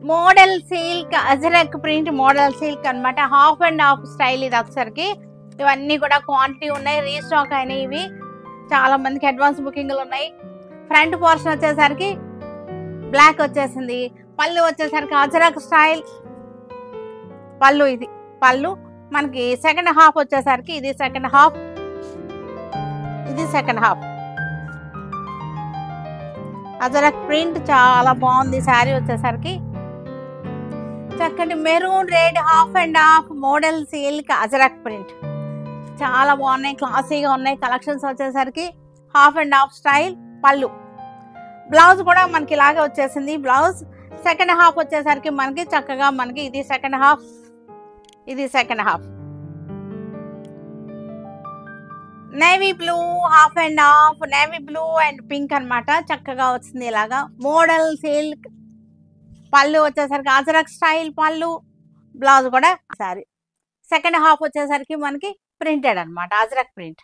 Model silk ajrakh print model silk అన్నమాట. Half and half style ఇది వచ్చేసరికి. ఇవన్నీ కూడా క్వాంటిటీ ఉన్నాయి, రీస్టాక్ అయినాయి. ఇవి చాలా మందికి అడ్వాన్స్ బుకింగ్లు ఉన్నాయి. ఫ్రంట్ పోర్షన్ వచ్చేసరికి బ్లాక్ వచ్చేసింది. పళ్ళు వచ్చేసరికి అజరక్ స్టైల్ పళ్ళు. ఇది పళ్ళు. మనకి సెకండ్ హాఫ్ వచ్చేసరికి ఇది సెకండ్ హాఫ్, ఇది సెకండ్ హాఫ్. అజరక్ ప్రింట్ చాలా బాగుంది. శారీ వచ్చేసరికి చక్కటి maroon red half and half model silk ajrakh print చాలా బాగున్నాయి, క్లాసీగా ఉన్నాయి. కలెక్షన్స్ వచ్చేసరికి హాఫ్ అండ్ హాఫ్ స్టైల్ పళ్ళు. బ్లౌజ్ కూడా మనకి ఇలాగే వచ్చేసింది. బ్లౌజ్ సెకండ్ హాఫ్ వచ్చేసరికి మనకి చక్కగా మనకి ఇది సెకండ్ హాఫ్, ఇది second half. Navy blue half and half, navy blue and pink అన్నమాట. చక్కగా వచ్చింది ఇలాగా మోడల్ సిల్క్. పళ్ళు వచ్చేసరికి అజరక్ స్టైల్ పళ్ళు. బ్లౌజ్ కూడా సారీ. సెకండ్ హాఫ్ వచ్చేసరికి మనకి ప్రింటెడ్ అన్నమాట, అజరక్ ప్రింట్.